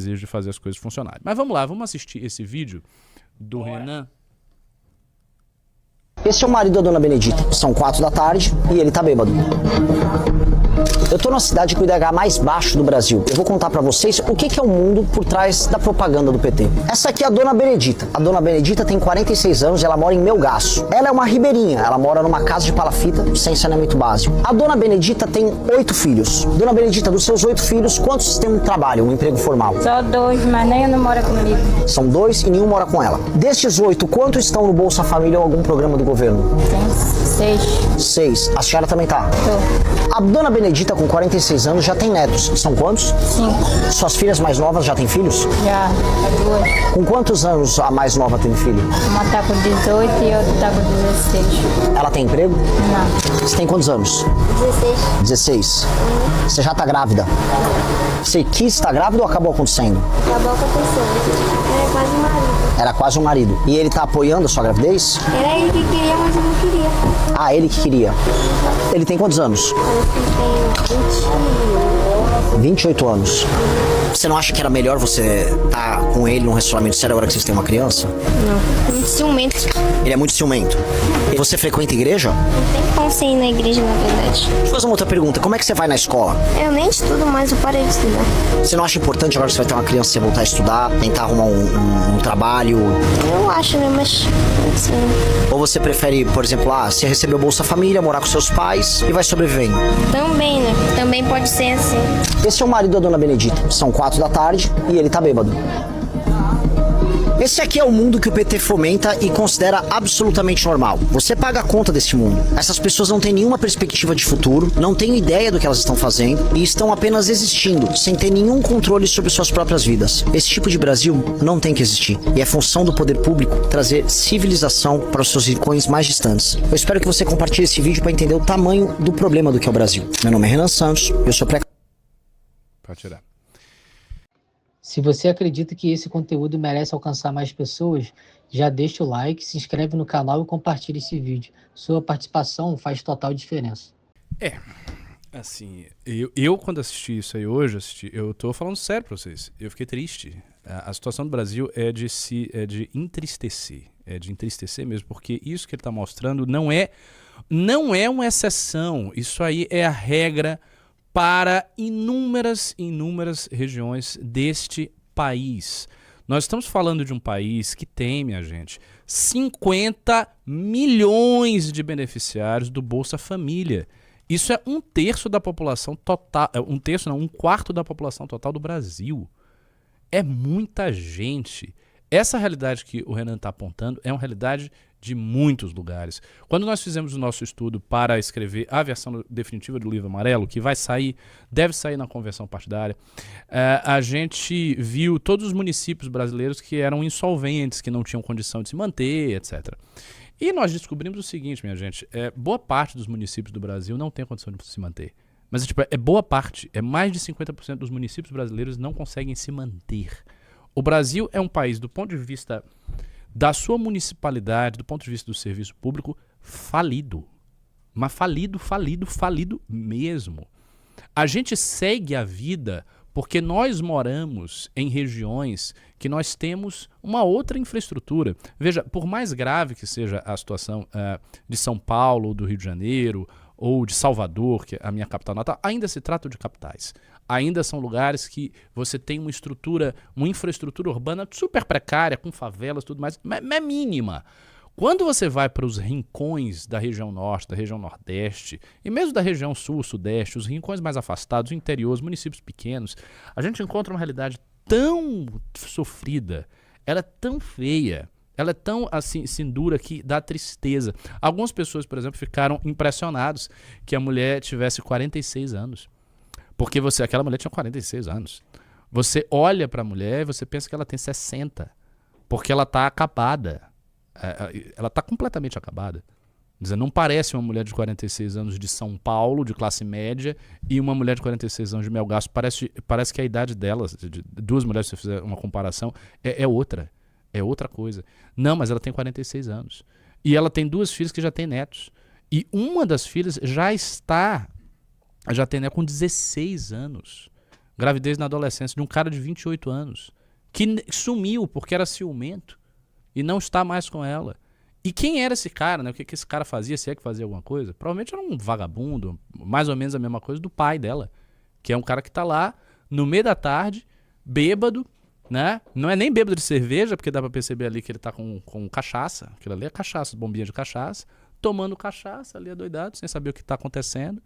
desejo de fazer as coisas funcionarem. Mas vamos lá, vamos assistir esse vídeo do Renan. Esse é o marido da dona Benedita. São 4 da tarde e ele tá bêbado. Eu tô na cidade com o IDH mais baixo do Brasil. Eu vou contar pra vocês o que é o mundo por trás da propaganda do PT. Essa aqui é a dona Benedita. A dona Benedita tem 46 anos e ela mora em Melgaço. Ela é uma ribeirinha. Ela mora numa casa de palafita sem saneamento básico. A dona Benedita tem 8 filhos. Dona Benedita, dos seus 8 filhos, quantos têm um trabalho, um emprego formal? Só 2, mas nenhum não mora comigo. São 2 e nenhum mora com ela. Destes 8, quantos estão no Bolsa Família ou algum programa do governo? Tem 6. 6. A senhora também tá? Tô. A dona Benedita, com 46 anos, já tem netos. São quantos? 5. Suas filhas mais novas já têm filhos? Já, 2. Com quantos anos a mais nova tem filho? Uma tá com 18 e outra tá com 16. Ela tem emprego? Não. Você tem quantos anos? 16. 16. Você já tá grávida? Você quis estar grávida ou acabou acontecendo? Acabou acontecendo. Era quase um marido. Era quase um marido. E ele tá apoiando a sua gravidez? Era ele que queria, mas eu não queria. Ah, ele que queria. Ele tem quantos anos? Parece que tem 28 anos. Você não acha que era melhor você estar com ele num relacionamento sério agora que vocês têm uma criança? Não. Muito ciumento. Ele é muito ciumento. E você frequenta igreja? Não tem como você ir na igreja, na verdade. Deixa eu fazer uma outra pergunta. Como é que você vai na escola? Eu nem estudo, mas eu parei de estudar. Você não acha importante agora que você vai ter uma criança, você voltar a estudar, tentar arrumar um trabalho? Eu acho, né? Mas assim, Ou você prefere, por exemplo, você recebeu Bolsa Família, morar com seus pais e vai sobrevivendo? também, né? Também pode ser assim. Esse é o marido da dona Benedita. São 4 da tarde e ele tá bêbado. Esse aqui é o mundo que o PT fomenta e considera absolutamente normal. Você paga a conta desse mundo. Essas pessoas não têm nenhuma perspectiva de futuro, não têm ideia do que elas estão fazendo e estão apenas existindo, sem ter nenhum controle sobre suas próprias vidas. Esse tipo de Brasil não tem que existir. E é função do poder público trazer civilização para os seus rincões mais distantes. Eu espero que você compartilhe esse vídeo para entender o tamanho do problema do que é o Brasil. Meu nome é Renan Santos, eu sou Pode tirar. Se você acredita que esse conteúdo merece alcançar mais pessoas, já deixa o like, se inscreve no canal e compartilha esse vídeo. Sua participação faz total diferença. Assim, eu quando assisti isso aí hoje, eu tô falando sério pra vocês, eu fiquei triste. A situação do Brasil é de entristecer mesmo, porque isso que ele tá mostrando não é uma exceção, isso aí é a regra para inúmeras regiões deste país. Nós estamos falando de um país que tem, minha gente, 50 milhões de beneficiários do Bolsa Família. Isso é 1/3 da população total, 1/3 não, 1/4 da população total do Brasil. É muita gente. Essa realidade que o Renan está apontando é uma realidade de muitos lugares. Quando nós fizemos o nosso estudo para escrever a versão definitiva do Livro Amarelo, que deve sair na convenção partidária, a gente viu todos os municípios brasileiros que eram insolventes, que não tinham condição de se manter, etc. E nós descobrimos o seguinte, minha gente, boa parte dos municípios do Brasil não tem condição de se manter. Mas é boa parte, mais de 50% dos municípios brasileiros não conseguem se manter. O Brasil é um país, do ponto de vista da sua municipalidade, do ponto de vista do serviço público, falido. Mas falido mesmo. A gente segue a vida porque nós moramos em regiões que nós temos uma outra infraestrutura. Veja, por mais grave que seja a situação de São Paulo, ou do Rio de Janeiro, ou de Salvador, que é a minha capital natal, ainda se trata de capitais. Ainda são lugares que você tem uma infraestrutura urbana super precária, com favelas e tudo mais, mas é mínima. Quando você vai para os rincões da região norte, da região nordeste, e mesmo da região sul, sudeste, os rincões mais afastados, o interior, os municípios pequenos, a gente encontra uma realidade tão sofrida, ela é tão feia, ela é tão assim dura que dá tristeza. Algumas pessoas, por exemplo, ficaram impressionados que a mulher tivesse 46 anos. Porque aquela mulher tinha 46 anos. Você olha para a mulher e você pensa que ela tem 60. Porque ela está acabada. Ela está completamente acabada. Não parece uma mulher de 46 anos de São Paulo, de classe média, e uma mulher de 46 anos de Melgaço. Parece que a idade delas, de duas mulheres, se você fizer uma comparação, é outra. É outra coisa. Não, mas ela tem 46 anos. E ela tem 2 filhas que já têm netos. E uma das filhas já tem neto com 16 anos. gravidez na adolescência de um cara de 28 anos, que sumiu porque era ciumento e não está mais com ela. E quem era esse cara, né? O que esse cara fazia, se é que fazia alguma coisa? Provavelmente era um vagabundo, mais ou menos a mesma coisa do pai dela, que é um cara que tá lá no meio da tarde, bêbado, né? Não é nem bêbado de cerveja, porque dá pra perceber ali que ele tá com cachaça. Aquilo ali é cachaça, bombinha de cachaça, tomando cachaça ali adoidado, sem saber o que tá acontecendo.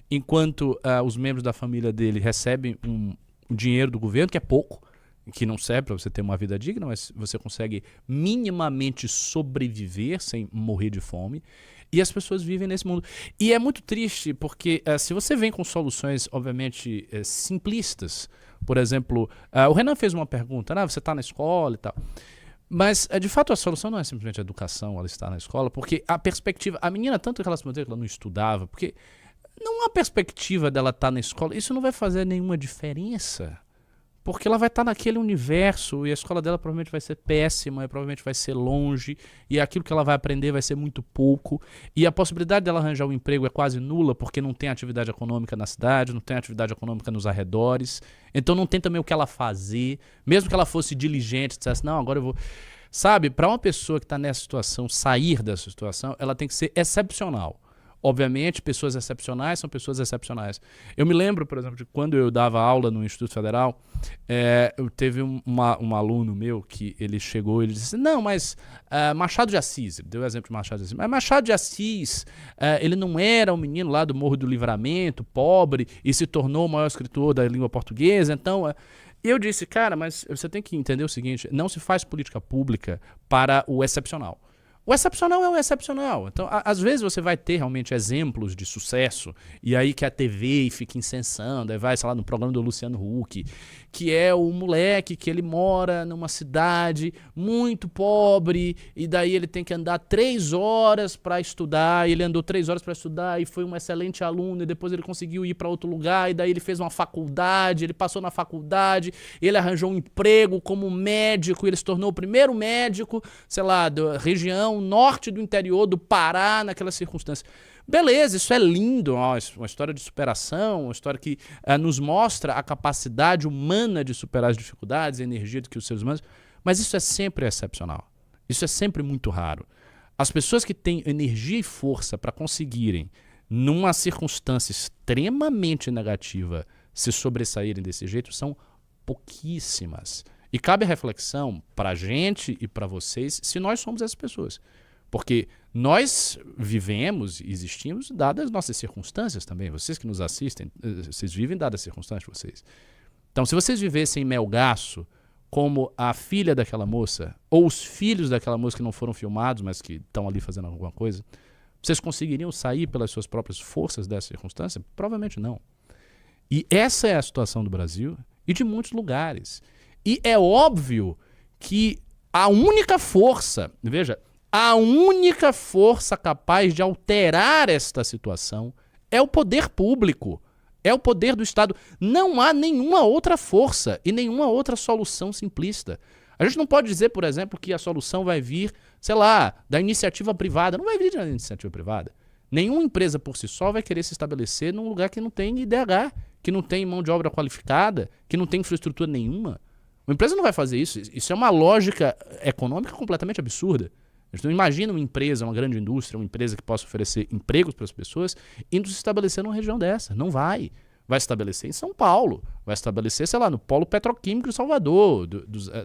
Enquanto os membros da família dele recebem um dinheiro do governo, que é pouco, que não serve para você ter uma vida digna, mas você consegue minimamente sobreviver sem morrer de fome. E as pessoas vivem nesse mundo. E é muito triste, porque se você vem com soluções, obviamente, simplistas, por exemplo, o Renan fez uma pergunta, você está na escola e tal. Mas, de fato, a solução não é simplesmente a educação, ela está na escola, porque a perspectiva... A menina, tanto que ela se manteve, que ela não estudava, porque não há perspectiva dela estar na escola. Isso não vai fazer nenhuma diferença. Porque ela vai estar naquele universo e a escola dela provavelmente vai ser péssima, e provavelmente vai ser longe, e aquilo que ela vai aprender vai ser muito pouco, e a possibilidade dela arranjar um emprego é quase nula, porque não tem atividade econômica na cidade, não tem atividade econômica nos arredores, então não tem também o que ela fazer, mesmo que ela fosse diligente, dissesse, não, agora eu vou... Sabe, para uma pessoa que está nessa situação, sair dessa situação, ela tem que ser excepcional. Obviamente, pessoas excepcionais são pessoas excepcionais. Eu me lembro, por exemplo, de quando eu dava aula no Instituto Federal, eu teve um aluno meu que ele chegou e ele disse, não, mas Machado de Assis, ele deu o exemplo de Machado de Assis, mas Machado de Assis, ele não era um menino lá do Morro do Livramento, pobre, e se tornou o maior escritor da língua portuguesa, então... eu disse, cara, mas você tem que entender o seguinte, não se faz política pública para o excepcional. O excepcional é o excepcional. Então, às vezes você vai ter realmente exemplos de sucesso, e aí que a TV fica incensando, aí vai, sei lá, no programa do Luciano Huck, que é o moleque que ele mora numa cidade muito pobre, e daí ele tem que andar 3 horas para estudar, e ele andou 3 horas para estudar, e foi um excelente aluno, e depois ele conseguiu ir para outro lugar, e daí ele fez uma faculdade, ele passou na faculdade, ele arranjou um emprego como médico, e ele se tornou o primeiro médico, sei lá, da região norte do interior do Pará, naquelas circunstâncias. Beleza, isso é lindo, uma história de superação, uma história que nos mostra a capacidade humana de superar as dificuldades, a energia que os seres humanos, mas isso é sempre excepcional. Isso é sempre muito raro. As pessoas que têm energia e força para conseguirem, numa circunstância extremamente negativa, se sobressaírem desse jeito, são pouquíssimas. E cabe a reflexão para a gente e para vocês se nós somos essas pessoas. Porque nós vivemos e existimos dadas as nossas circunstâncias também. Vocês que nos assistem, vocês vivem dadas as circunstâncias de vocês. Então, se vocês vivessem em Melgaço como a filha daquela moça, ou os filhos daquela moça que não foram filmados, mas que estão ali fazendo alguma coisa, vocês conseguiriam sair pelas suas próprias forças dessa circunstância? Provavelmente não. E essa é a situação do Brasil e de muitos lugares. E é óbvio que a única força, veja, a única força capaz de alterar esta situação é o poder público, é o poder do Estado. Não há nenhuma outra força e nenhuma outra solução simplista. A gente não pode dizer, por exemplo, que a solução vai vir, sei lá, da iniciativa privada. Não vai vir da iniciativa privada. Nenhuma empresa por si só vai querer se estabelecer num lugar que não tem IDH, que não tem mão de obra qualificada, que não tem infraestrutura nenhuma. Uma empresa não vai fazer isso. Isso é uma lógica econômica completamente absurda. Então imagina uma empresa, uma grande indústria, uma empresa que possa oferecer empregos para as pessoas, indo se estabelecer numa região dessa. Não vai. Vai se estabelecer em São Paulo. Vai se estabelecer, sei lá, no polo petroquímico de Salvador,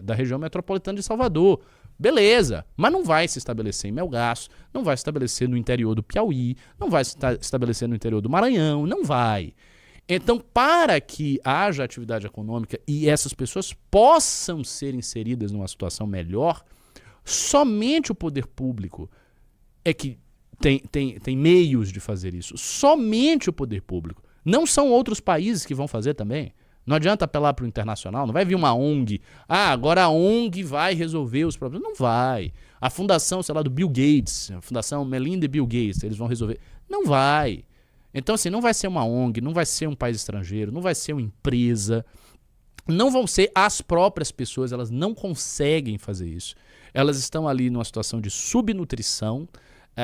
da região metropolitana de Salvador. Beleza. Mas não vai se estabelecer em Melgaço, não vai se estabelecer no interior do Piauí, não vai se estabelecer no interior do Maranhão, não vai. Então, para que haja atividade econômica e essas pessoas possam ser inseridas numa situação melhor, somente o poder público é que tem meios de fazer isso. Somente o poder público. Não são outros países que vão fazer também. Não adianta apelar para o internacional, não vai vir uma ONG. Agora a ONG vai resolver os problemas. Não vai. A fundação, sei lá, do Bill Gates, a fundação Melinda e Bill Gates, eles vão resolver. Não vai. Então, assim, não vai ser uma ONG, não vai ser um país estrangeiro, não vai ser uma empresa, não vão ser as próprias pessoas, elas não conseguem fazer isso. Elas estão ali numa situação de subnutrição,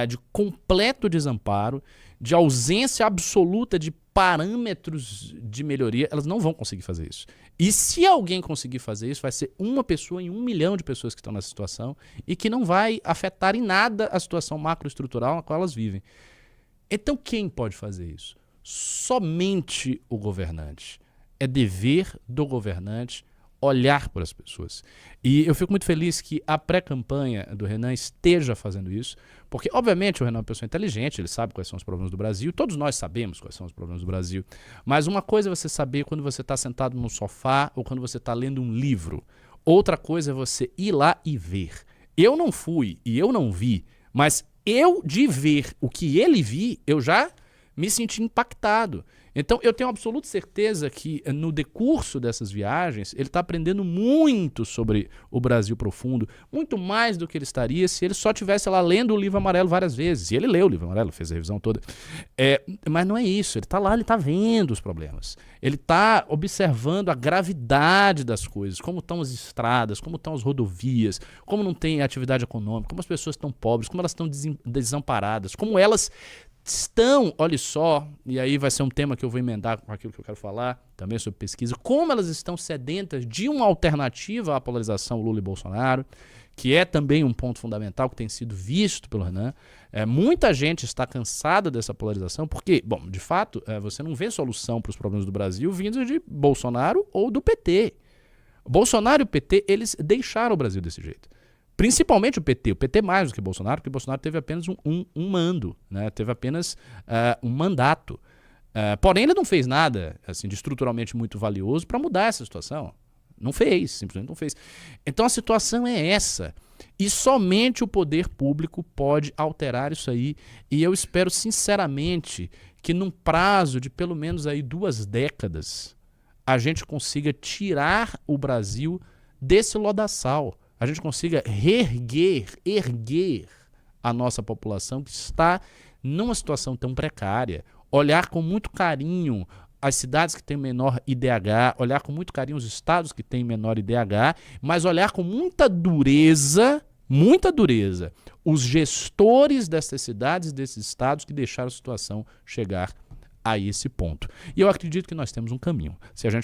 de completo desamparo, de ausência absoluta de parâmetros de melhoria, elas não vão conseguir fazer isso. E se alguém conseguir fazer isso, vai ser uma pessoa em 1 milhão de pessoas que estão nessa situação e que não vai afetar em nada a situação macroestrutural na qual elas vivem. Então quem pode fazer isso? Somente o governante. É dever do governante olhar para as pessoas. E eu fico muito feliz que a pré-campanha do Renan esteja fazendo isso, porque obviamente o Renan é uma pessoa inteligente, ele sabe quais são os problemas do Brasil, todos nós sabemos quais são os problemas do Brasil, mas uma coisa é você saber quando você está sentado no sofá ou quando você está lendo um livro, outra coisa é você ir lá e ver. Eu não fui e eu não vi, mas eu de ver o que ele vi, eu já me senti impactado. Então eu tenho absoluta certeza que no decurso dessas viagens ele está aprendendo muito sobre o Brasil profundo, muito mais do que ele estaria se ele só estivesse lá lendo o livro amarelo várias vezes. E ele leu o livro amarelo, fez a revisão toda. Mas não é isso, ele está lá, ele está vendo os problemas. Ele está observando a gravidade das coisas, como estão as estradas, como estão as rodovias, como não tem atividade econômica, como as pessoas estão pobres, como elas estão desamparadas, como elas estão, olha só, e aí vai ser um tema que eu vou emendar com aquilo que eu quero falar, também sobre pesquisa, como elas estão sedentas de uma alternativa à polarização Lula e Bolsonaro, que é também um ponto fundamental que tem sido visto pelo Renan. Muita gente está cansada dessa polarização, porque, bom, de fato, você não vê solução para os problemas do Brasil vindo de Bolsonaro ou do PT. Bolsonaro e o PT, eles deixaram o Brasil desse jeito. Principalmente o PT mais do que Bolsonaro, porque Bolsonaro teve apenas um mando, né? Teve apenas um mandato. Porém, ele não fez nada assim, de estruturalmente muito valioso para mudar essa situação. Não fez, simplesmente não fez. Então a situação é essa. E somente o poder público pode alterar isso aí. E eu espero sinceramente que num prazo de pelo menos aí 2 décadas a gente consiga tirar o Brasil desse lodaçal. A gente consiga erguer a nossa população que está numa situação tão precária, olhar com muito carinho as cidades que têm menor IDH, olhar com muito carinho os estados que têm menor IDH, mas olhar com muita dureza, os gestores dessas cidades, desses estados que deixaram a situação chegar a esse ponto. E eu acredito que nós temos um caminho. Se a gente